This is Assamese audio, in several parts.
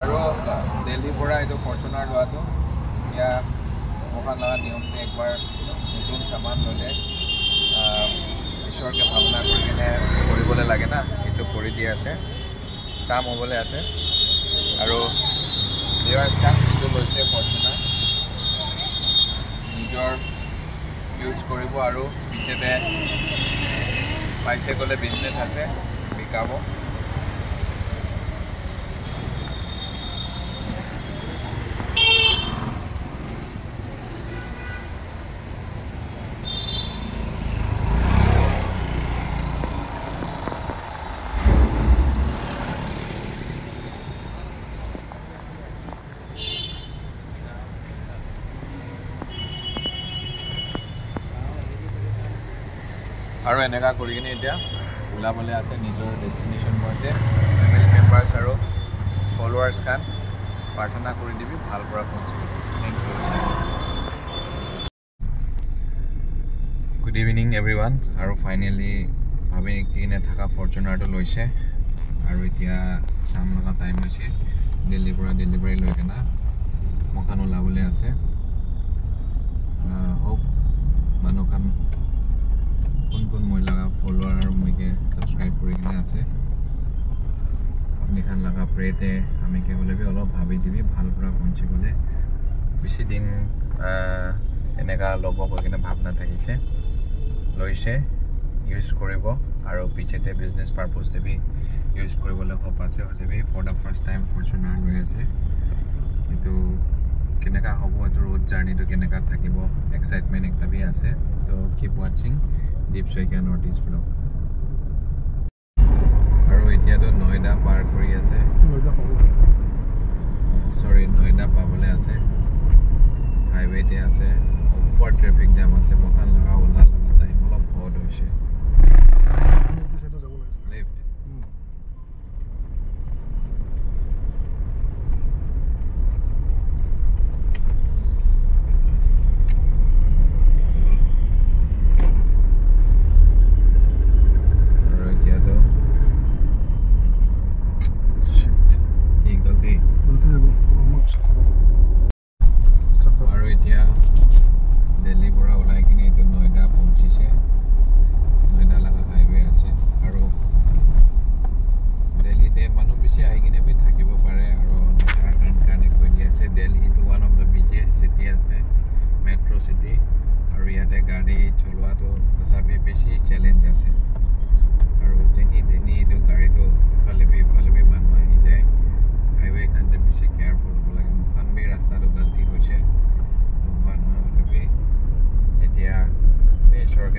আৰু দিল্লীৰ পৰা এইটো ফৰ্চুনাৰ লোৱাটো এতিয়া মোখান লগা নিয়মটো একবাৰ নতুন সামান ল'লে ঈশ্বৰকে ভাৱনা কৰি কিনে কৰিবলৈ লাগে না, সেইটো কৰি দি আছে, চাম হ'বলৈ আছে। আৰু নিজৰ স্কান যিটো লৈছে ফৰ্চুনাৰ নিজৰ ইউজ কৰিব আৰু পিছতে পাইছে গ'লে বিজনেছ আছে বিকাব। আৰু এনেকুৱা কৰি কিনে এতিয়া ওলাবলৈ আছে নিজৰ ডেষ্টিনেশ্যন পইণ্টে। ফেমিলি মেম্বাৰ্ছ আৰু ফলোৱাৰ্ছ খান প্ৰাৰ্থনা কৰি দিবি ভাল পৰা পਹੁঁচিবি। Thank you. Good evening everyone. আৰু ফাইনেলি ভাবি কিনে থকা ফৰ্চুনাৰটো লৈছে আৰু এতিয়া চাম লগা টাইম হৈছে দিল্লীৰ পৰা ডেলিভাৰী লৈ কিনে মোখান ওলাবলৈ আছে। হোপ মানুহখন কোন মই লগা ফলোৱাৰ আৰু মইকে ছাবস্ক্ৰাইব কৰি কিনে আছে। আপনিখান লগা প্ৰেতে আমি কেৱলে অলপ ভাবি দিবি ভাল পৰা পਹੁঁচিবলৈ। বেছি দিন এনেকুৱা ল'ব কৈ কিনে ভাৱনা থাকিছে, লৈছে ইউজ কৰিব আৰু পিছতে বিজনেছ পাৰপজতে বি ইউজ কৰিবলৈ হোপ আছে। হ'লে বি for the first time Fortuner লৈ আছে। কিন্তু কেনেকুৱা হ'ব এইটো ৰোড জাৰ্ণিটো কেনেকুৱা থাকিব এক্সাইটমেণ্ট একটা বি আছে। তো কিপ ৱাচিং দীপ শইকীয়া নৰ্থ ইষ্ট ব্লগ। আৰু এতিয়াতো নয়ডা পাৰ কৰি আছে, নয়ডা পাবলৈ আছে, হাইৱেতে আছে, অফাৰ ট্ৰেফিক জাম আছে। মোখান লগা ওলা লগা টাইম অলপ বহুত হৈছে। লেফ্ট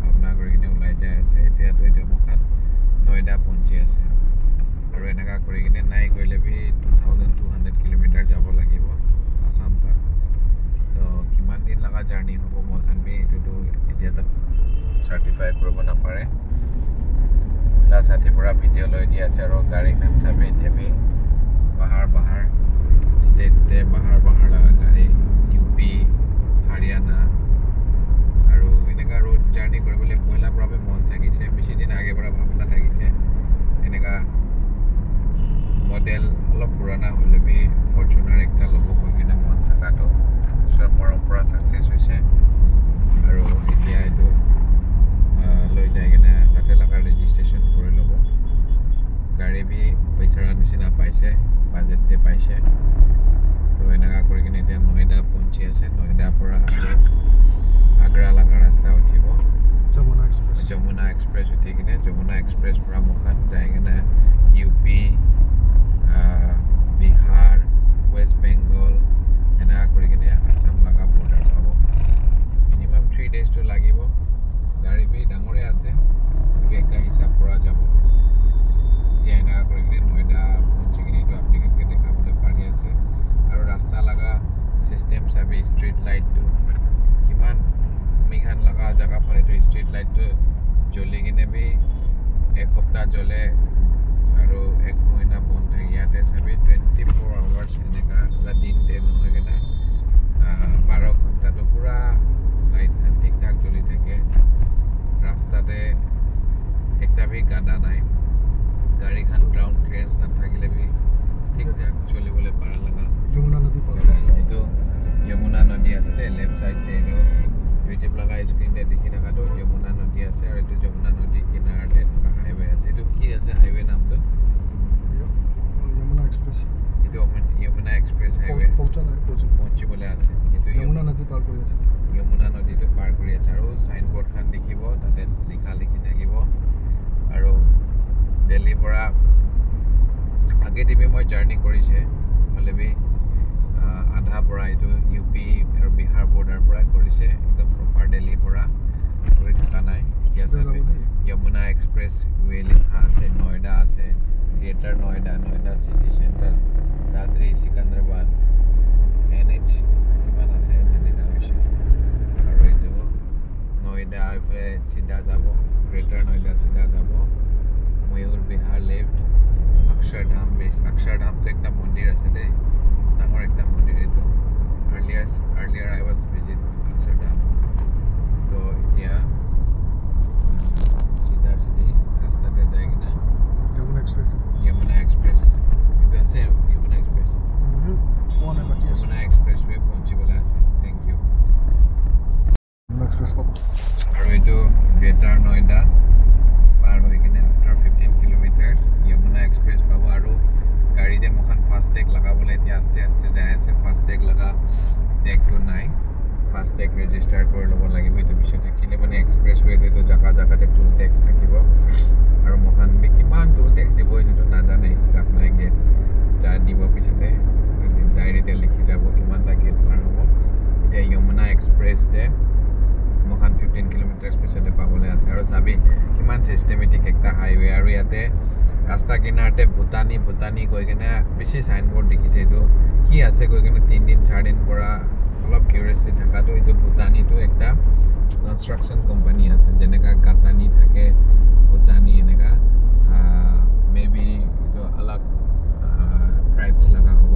ভাৱনা কৰি কিনে ওলাই যাই আছে। এতিয়াতো মোখান নয়ডা পਹੁঁচি আছে আৰু এনেকুৱা কৰি কিনে নাই কৰিলে বি 2200 কিলোমিটাৰ যাব লাগিব আসাম তক। তো কিমান দিন লগা জাৰ্ণি হ'ব মোখান বি এইটোতো এতিয়াতো চাৰ্টিফাই কৰিব নাপাৰে। ওলা ছাতিৰ পৰা ভিডিঅ' লৈ দি আছে আৰু গাড়ীখন চাবি এতিয়া বি পাহাৰ ষ্টেটতে পাহাৰ লগা গাড়ী, UP হাৰিয়ানা। আৰু এনেকুৱা ৰোড জাৰ্ণি কৰিবলৈ পইলাৰ পৰা মন থাকিছে, বেছি দিন আগে পৰা ভাৱনা থাকিছে। এনেকুৱা মডেল অলপ পুৰণা হ'লে বি ফৰ্চুনাৰ একটা ল'ব কৈ কিনে মন থকাটো চব মৰম পৰা ছাকচেছ হৈছে। আৰু এতিয়া এইটো লৈ যাই কিনে তাতে লগা ৰেজিষ্ট্ৰেশ্যন কৰি ল'ব। গাড়ী বি পইচাৰ নিচিনা পাইছে, বাজেটতে পাইছে। তো এনেকুৱা কৰি কিনে এতিয়া নয়ডা পহুঁচি আছে। নয়ডাৰ পৰা আগ্ৰা লগা ৰাস্তা উঠিব, যমুনা এক্সপ্ৰেছ উঠি কিনে যমুনা এক্সপ্ৰেছ পৰা মোখান যাই কিনে UP বিহাৰ ৱেষ্ট বেংগল এনেকুৱা কৰি কিনে আসাম লগা বৰ্ডাৰ পাব। মিনিমাম 3 daysটো লাগিব। গাড়ী বি ডাঙৰে আছে, একটা হিচাপ কৰা যাব। এতিয়া এনেকুৱা কৰি কিনে নয়ডা পহুঁচি কিনে এইটো আপোনালোকে দেখাবলৈ পাৰি আছে। আৰু ৰাস্তা লগা চিষ্টেম চাবি, ষ্ট্ৰীট লাইটটো কিমান মিখান লগা জেগা ফালেতো ষ্ট্ৰীট লাইটটো জ্বলি কিনে বি 1 সপ্তাহ জ্বলে আৰু 1 মহিনা বন্ধ থাকে। ইয়াতে চাবি 24 hours এনেকুৱা দিনতে নহয় কিনে 12 ঘণ্টাটো পুৰা লাইটখন ঠিক ঠাক জ্বলি থাকে। ৰাস্তাতে একটা বি গাদা নাই, গাড়ীখন গ্ৰাউণ্ড ক্লিয়াৰেঞ্চ নাথাকিলে বি ঠিক ঠাক চলিবলৈ পাৰে। যমুনা নদী পাৰ এইটো যমুনা নদী আছে দে লেফট সাইড তে এইটো ইউটিউব লগা স্ক্ৰীন তে দেখি থাকাটো যমুনা নদী আছে আৰু এইটো যমুনা নদী কিনাৰতে থকা হাইৱে আছে এইটো কি আছে হাইৱে নামটো যমুনা এক্সপ্ৰেছ এইটো যমুনা এক্সপ্ৰেছ হাইৱে পৌঁছিবলৈ আছে এইটো যমুনা নদী পাৰ কৰি আছে যমুনা নদীটো পাৰ কৰি আছে আৰু সাইন বোৰ্ড খান দেখিব তাতে লিখা লিখি থাকিব আৰু দিল্লীৰ পৰা আগে দিবি মই জাৰ্নি কৰিছে হলেবি আধা পৰা এইটো ইউপি আৰু বিহাৰ বৰ্ডাৰ পৰা কৰিছে একদম প্ৰপাৰ দিল্লীৰ পৰা কৰি থকা নাই এতিয়া যমুনা এক্সপ্ৰেছ ৱে লিখা আছে নয়ডা আছে greater Noida Noida city centre Dadri Sikandrabad NH কিমান আছে দেখা হৈছে আৰু এইটো নয়ডা এইফালে চিধা যাব গ্ৰেটাৰ নয়ডা চিধা যাব ময়ূৰ বিহাৰ লেফ্ট অক্ষৰধামটো একটা মন্দিৰ আছে দে ডাঙৰ একটা মন্দিৰ এইটো earlier I was visit Akshardham তো এতিয়া চিধা চিধি ৰাস্তাতে যায় কিনা যমুনা এক্সপ্ৰেছ এইটো আছে যমুনা এক্সপ্ৰেছ যমুনা এক্সপ্ৰেছ ৱে পৌঁছিবলৈ আছে থেংক ইউ যমুনা এক্সপ্ৰেছ পাব আৰু এইটো গ্ৰেটাৰ নয়ডা পাৰ হৈ কিনে আফটাৰ 15 কিলোমিটাৰ যমুনা এক্সপ্ৰেছ পাব আৰু গাড়ীতে মোখান ফাষ্টেগ লগাবলৈ এতিয়া আস্তে আস্তে যাই আছে ফাষ্টেগ লগা টেগটো নাই ফাষ্টেগ ৰেজিষ্টাৰ কৰি ল'ব লাগিব এইটো পিছতে কিনে মানে এক্সপ্ৰেছ ৱেটো জাগা জাগাতে টুল টেক্স থাকিব আৰু মোখান কিমান টুল টেক্স দিব এইটো নাজানে হিচাপ নাই গেট যা দিব পিছতে ডায়েৰীতে লিখি যাব কিমানটা গেট পাৰ হ'ব এতিয়া যমুনা এক্সপ্ৰেছতে মোখান 15 কিলোমিটাৰ পিছতে পাবলৈ আছে আৰু চাবি কিমান চিষ্টেমেটিক একটা হাইৱে আৰু ইয়াতে ৰাস্তা কিনাৰতে ভূটানী কৈ কিনে বেছি চাইনবোৰ্ড দেখিছে এইটো কি আছে কৈ কিনে 3 দিন 4 দিন পৰা অলপ কিউৰিয়াছিটি থকাটো এইটো ভূটানীটো একটা কনষ্ট্ৰাকশ্যন কোম্পানী আছে যেনেকা গাতানী থাকে ভূটানী এনেকা মেবি এইটো অলগ ট্ৰাইবছ লগা হ'ব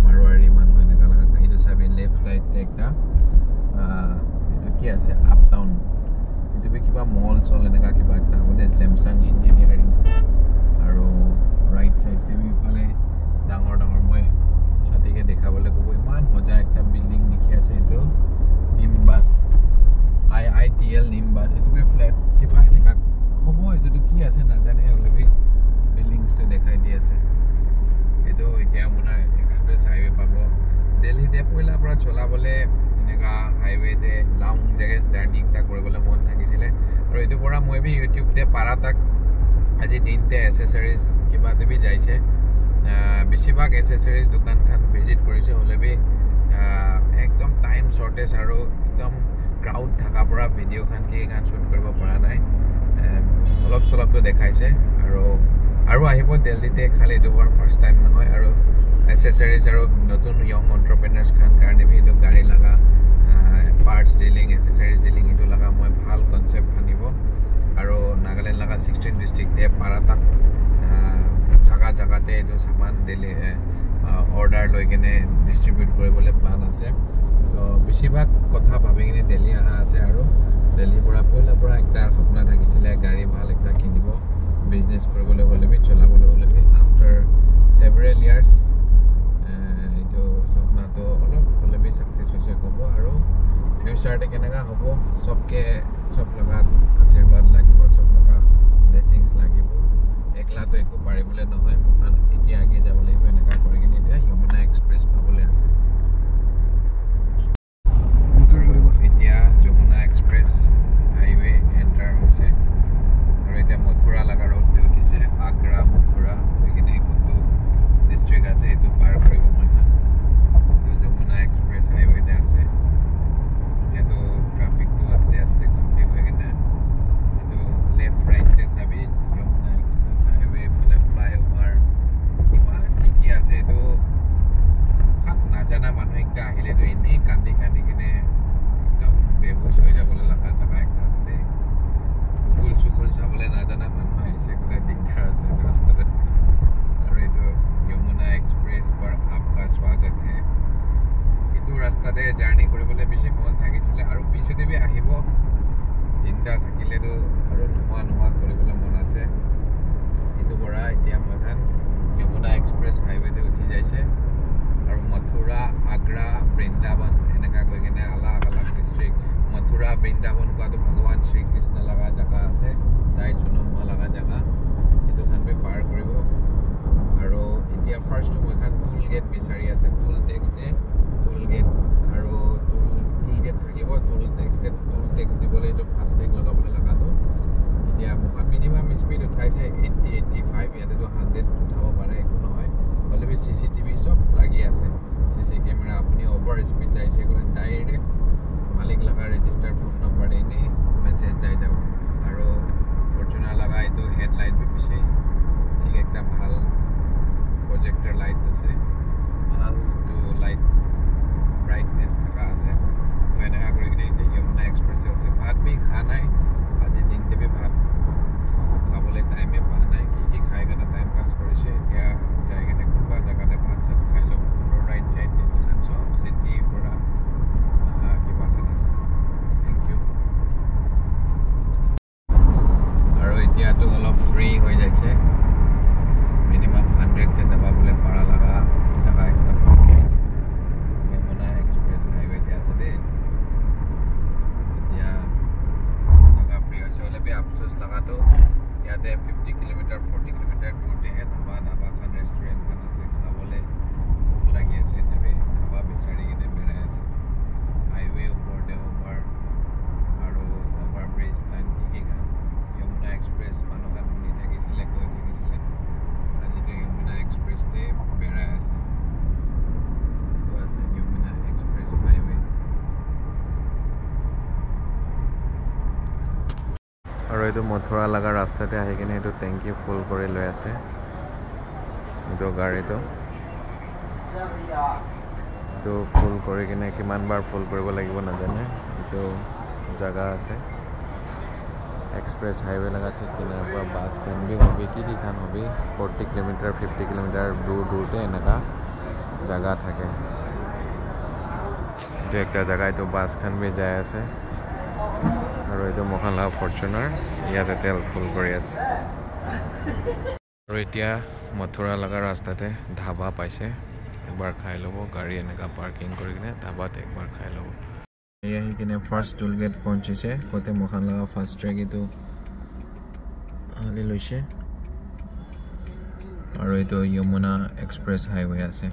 মাৰোৱাৰী মানুহ এনেকা লগা এইটো চাবি লেফ্ট সাইডতে একটা এইটো কি আছে আপ টাউন এইটো কিবা মল চল এনেকা কিবা একটা হ'ব দে চেমচাং ইঞ্জিনিয়াৰিং আৰু ৰাইট সাইডতে ইফালে ডাঙৰ মই ছাতিকে দেখাবলৈ ক'ব ইমান মজা একটা বিল্ডিং দেখি আছে এইটো নিমবাছ IITL নিমবাছ এইটো ফ্লেট কিবা এনেকা হ'ব এইটো কি আছে নাজানে অলৰেডি বিল্ডিংছটো দেখাই দি আছে এইটো এতিয়া আপোনাৰ এক্সপ্ৰেছ হাইৱে পাব দিল্লীতে পইলাৰ পৰা চলাবলৈ এনেকা হাইৱেতে লং জেগা জাৰ্ণি এটা কৰিবলৈ মন থাকিছিলে আৰু এইটো পৰা মই বি ইউটিউবতে পাৰা তাক আজি দিনতে এসেসৰিজ কিবা দেবি যাইছে বেছিভাগ এসেসৰিজ দোকানখন ভিজিট কৰিছে হলেবি একদম টাইম শৰ্টেজ আৰু একদম ক্ৰাউড থাকা পৰা ভিডিঅ'খন কি গান শ্বুট কৰিব পৰা নাই অলপ চলপটো দেখাইছে আৰু আহিব দিল্লীতে খালি দুবাৰ ফাৰ্ষ্ট টাইম নহয় আৰু এসেসৰিজ আৰু নতুন ইয়ং এণ্টাৰপ্ৰেনাৰ্ছ খান কাৰণে বি এইটো গাড়ী লগা পাৰ্টছ ডিলিং এসেসৰিজ ডিলিং এইটো লগা মই ভাল কনচেপ্ট আনিব আৰু নাগালেণ্ড লগা 16 ডিষ্ট্ৰিক্টে পাৰা তাক জাগাতে এইটো সামান দিল্লী অৰ্ডাৰ লৈ কিনে ডিষ্ট্ৰিবিউট কৰিবলৈ প্লান আছে তো বেছিভাগ কথা ভাবি কিনে দিল্লী অহা আছে আৰু দিল্লীৰ পৰা পইলাৰ একটা সপোন থাকিছিলে গাড়ী ভাল একটা কিনিব বিজনেছ কৰিবলৈ হ'লে চলাবলৈ হ'লে আফটাৰ সেভাৰেল ইয়াৰ্ছ এইটো সপোনটো অলপ হ'লে ছাকচেছ হৈছে ক'ব আৰু ফিউচাৰতে কেনেকুৱা হ'ব চব লগাত আশীৰ্বাদ লাগিব চব লগা ব্লেছিংছ লাগিব একলাটো একো পাৰিবলৈ নহয় মোখান এতিয়া আগে যাব লাগিব এনেকুৱা কৰি কিনে এতিয়া যমুনা এক্সপ্ৰেছ পাবলৈ আছে এতিয়া যমুনা এক্সপ্ৰেছ হাইৱে এণ্টাৰ হৈছে আৰু এতিয়া মথুৰা লগা ৰোডতে উঠিছে আগ্ৰা মথুৰা হৈ কিনে কোনটো ডিষ্ট্ৰিক্ট আছে এইটো পাৰ কৰিব মই যমুনা এক্সপ্ৰেছ হাইৱেতে আছে এতিয়াতো ট্ৰাফিকটো আস্তে আস্তে কমটি হৈ কিনে এইটো লেফ্ট ৰাইটতে চাবি যমুনা এক্সপ্ৰেছ হাইৱে ফালে ফ্লাইঅভাৰ কিমান কি আছে এইটো হাত নাজানা মানুহ একটা আহিলেতো এনেই কান্দি কিনে একদম বেহুচ হৈ যাবলৈ লগা জেগা একটা আছে গুগল চাবলৈ নাজানা মানুহ আহিছে গোটেই দিগদাৰ আছে এইটো ৰাস্তাতে আৰু এইটো যমুনা এক্সপ্ৰেছ पर आपका स्वागत है এইটো ৰাস্তাতে জাৰ্ণি কৰিবলৈ বেছি মন থাকিছিলে আৰু পিছতে বি আহিব চিন্তা থাকিলেতো আৰু নোহোৱা কৰিবলৈ মন আছে এইটো পৰা এতিয়া মই যমুনা এক্সপ্ৰেছ হাইৱেতে উঠি যাইছে আৰু আগ্ৰা বৃন্দাবন এনেকা কৈ কিনে আলাগ আলাগ ডিষ্ট্ৰিক্ট মথুৰা বৃন্দাবন কোৱাটো ভগৱান শ্ৰীকৃষ্ণ লগা জেগা আছে তাই জন্ম হোৱা লগা জেগা এইটোখান পাৰ কৰিব আৰু এতিয়া ফাৰ্ষ্টটো মই এখন টুল গেট বিচাৰি আছে টুল টেক্স টুল গেট আৰু টুল গেট থাকিব টুল টেক্স দিবলৈ এইটো ফাষ্টেগ লগাবলৈ লগাটো এতিয়া মোৰখন মিনিমাম স্পীড উঠাইছে 80-85 ইয়াতেতো 100 উঠাব পাৰে একো নহয় হ'লে CCTV চব লাগি আছে CC কেমেৰা আপুনি অভাৰ স্পীড যাইছে গ'লে ডাইৰেক্ট মালিক লগা ৰেজিষ্টাৰ ফোন নম্বৰ এনেই মেছেজ যাই যাব আৰু ফৰ্চুনাৰ লগা এইটো হেডলাইট পিছে ঠিক একটা ভাল প্ৰজেক্টৰ লাইট আছে ভাল তো লাইট ব্ৰাইটনেছ থকা আছে তো এনেকা কৰি কিনে এতিয়া যমুনা এক্সপ্ৰেছে উঠে ভাত বি খা নাই আজি দিনতে বি ভাত খাবলৈ টাইমে পোৱা নাই কি খাই কেনে টাইম পাছ কৰিছে এতিয়া যাই কেনে কোনোবা জেগাতে ভাত চাত খাই ল'ব আৰু ৰাইট চাইড দোকান চব চিটিৰ পৰা কিবা এখন আছে থেংক ইউ আৰু এতিয়াতো অলপ ফ্ৰী হৈ যাইছে মিনিমাম 100তে দবাবলৈ পৰা লগা জেগা একটা যমুনা এক্সপ্ৰেছ হাইৱেতে আছে দেই এতিয়া জেগা ফ্ৰী হৈছে হ'লে বি আফচোচ লগাটো ইয়াতে 50 কিলোমিটাৰ 40 কিলোমিটাৰ দূৰতেহে ধাবাখন ৰেষ্টুৰেণ্টখন আছে খাবলৈ ভোক লাগি আছে এতিয়া ধাবা বিচাৰি কিনে বেৰাই আছে হাইৱে ওপৰতে আৰু অভাৰ ব্ৰিজ খান কি খান যমুনা এক্সপ্ৰেছ মানুহখন শুনি থাকিছিলে কৈ থাকিছিলে আজিতো যমুনা এক্সপ্ৰেছতে বেৰাই আছে এইটো আছে যমুনা এক্সপ্ৰেছ হাইৱে আৰু এইটো মথুৰা লগা ৰাস্তাতে আহি কিনে এইটো টেংকি ফুল কৰি লৈ আছে এইটো গাড়ীটো এইটো ফুল কৰি কিনে কিমান বাৰ ফুল কৰিব লাগিব নাজানে এইটো জেগা আছে এক্সপ্ৰেছ হাইৱে লগা ঠিক কিনাৰৰ পৰা বাছখন বি হবি কি খান হবি 40 কিলোমিটাৰ 50 কিলোমিটাৰ দূৰতে এনেকা জেগা থাকে এইটো একটা জেগা এইটো বাছখন বি যাই আছে আৰু এইটো মহালা ফৰ্চুনাৰ ইয়াতে তেল ফুল কৰি আছে আৰু এতিয়া মথুৰা লগা ৰাস্তাতে ধাবা পাইছে একবাৰ খাই ল'ব গাড়ী এনেকা পাৰ্কিং কৰি কিনে ধাবাত একবাৰ খাই ল'ব এই আহি কিনে ফাৰ্ষ্ট টুল গেট পਹੁঁচিছে কতে মহান লগা ফাৰ্ষ্ট ট্ৰেক এইটো হালি লৈছে আৰু এইটো যমুনা এক্সপ্ৰেছ হাইৱে আছে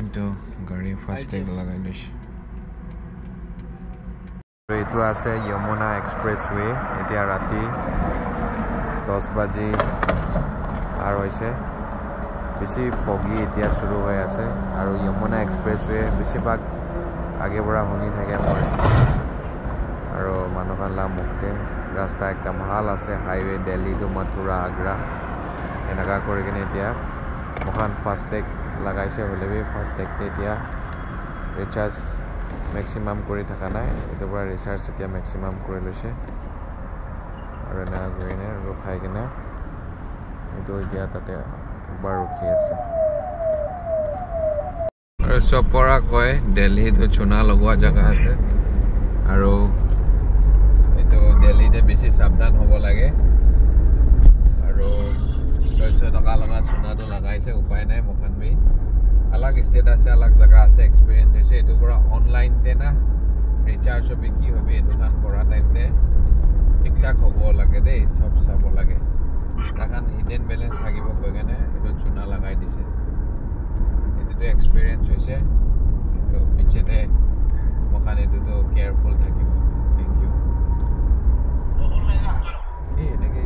এইটো গাড়ী ফাৰ্ষ্ট ট্ৰেক লগাই লৈছে এইটো আছে যমুনা এক্সপ্ৰেছ ৱে এতিয়া ৰাতি 10 বাজি পাৰ হৈছে বেছি ফগি এতিয়া শুৰু হৈ আছে আৰু যমুনা এক্সপ্ৰেছ ৱে বেছিভাগ আগে পৰা শুনি থাকে মই আৰু মানুহখানলা মুখতে ৰাস্তা একটা ভাল আছে হাইৱে দিল্লী টু মথুৰা আগ্ৰা এনেকা কৰি কিনে এতিয়া মহান ফাষ্টেগ লগাইছে হ'লে বি ফাষ্টেগতে এতিয়া ৰিচাৰ্জ মেক্সিমাম কৰি থকা নাই এইটোৰ পৰা ৰিচাৰ্জ এতিয়া মেক্সিমাম কৰি লৈছে আৰু এনেকা কৰি কিনে ৰখাই কিনে এইটো এতিয়া তাতে একবাৰ ৰখি আছে আৰু চব পৰা কয় দিল্লীতো চুনা লগোৱা জেগা আছে আৰু এইটো দিল্লীতে বেছি সাৱধান হ'ব লাগে আৰু 600 টকা লগা চুনাটো লগাইছে উপায় নাই মুখান বি अलग स्टेट আছে अलग जगह আছে এক্সপেৰিয়েন্স হৈছে এটো পৰা অনলাইন তে না ৰিচাৰ্জ হবে কি হবে এটোখান কৰা টাইমতে ঠিকঠাক হ'ব লাগে দেই সব চাব লাগে এখন হিডেন ব্যালেন্স থাকিব কইগনে এটো চুনা লগাই দিছে এটো এক্সপেৰিয়েন্স হৈছে তো পিছতে মখান এটো তো কেয়াৰফুল থাকিব থ্যাংক ইউ এই এনেকে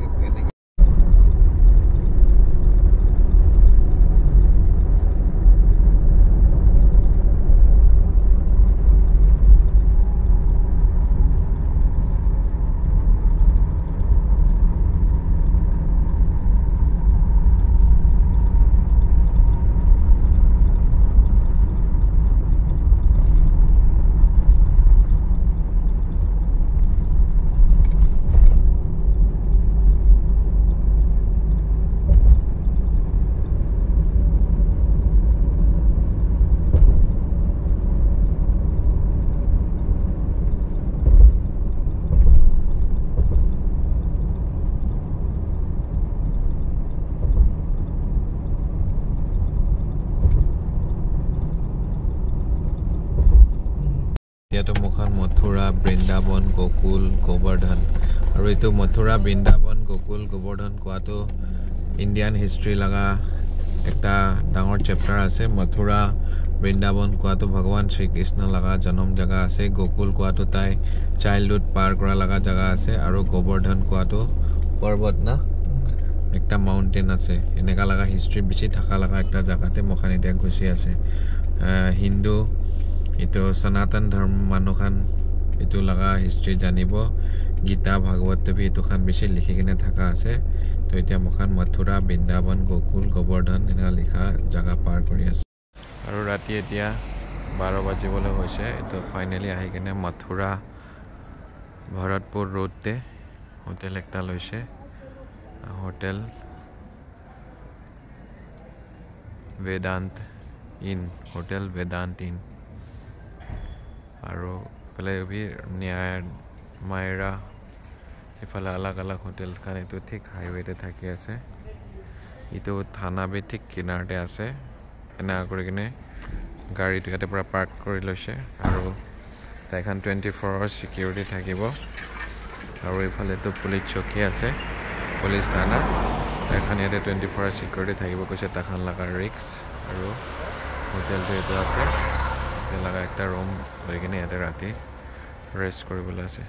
মথুৰা বৃন্দাবন গোকুল গোবৰ্ধন আৰু এইটো মথুৰা বৃন্দাবন গোকুল গোবৰ্ধন কোৱাটো ইণ্ডিয়ান হিষ্ট্ৰী লগা একটা ডাঙৰ চেপ্টাৰ আছে মথুৰা বৃন্দাবন কোৱাটো ভগৱান শ্ৰীকৃষ্ণ লগা জন্ম জাগা আছে গোকুল কোৱাটো তাই চাইল্ডহুড পাৰ কৰা লগা জাগা আছে আৰু গোবৰ্ধন কোৱাটো পৰ্বত না একটা মাউন্টেন আছে এনেকা লগা হিষ্ট্ৰী বেছি থাকা লগা একটা জাগাতে মখান এতিয়া গুছি আছে হিন্দু ইটো সনাতন ধৰ্ম মানুহখান ইটো লগা হিষ্ট্ৰী জানিব গীতা ভাগৱত বি ইটো খান বেছি লিখি কিনে থাকা আছে তো এতিয়া মখান মথুৰা বৃন্দাবন গোকুল গোবৰ্ধন এনেকা লিখা জাগা পাৰ কৰি আছে আৰু ৰাতি এতিয়া 12 বাজিবলৈ হৈছে তো ফাইনালি আহি কিনে মথুৰা ভৰতপুৰ ৰোডতে হোটেল একটা লৈছে hotel Vedanta in hotel Vedanta in আৰু পেলে ভি ন্যায় মায়েৰা ইফালে আলাগ আলাগ হোটেল খান এইটো ঠিক হাইৱেতে থাকি আছে ইটো থানা বি ঠিক কিনাৰতে আছে এনা কৰি কিনে গাড়ীটো ইয়াতে পৰা পাৰ্ক কৰি লৈছে আৰু তাইখান 24 আৱাৰ্ছ সিকিউৰিটি থাকিব আৰু ইফালেতো পুলিচ চকী আছে পুলিচ থানা তাইখান ইয়াতে 24 আৱাৰ্ছ সিকিউৰিটি থাকিব কৈছে তাখান লগা ৰিক্স আৰু হোটেলটো এইটো আছে লগা একটা ৰুম লৈ কিনে ইয়াতে ৰাতি ৰেষ্ট কৰিবলৈ আছে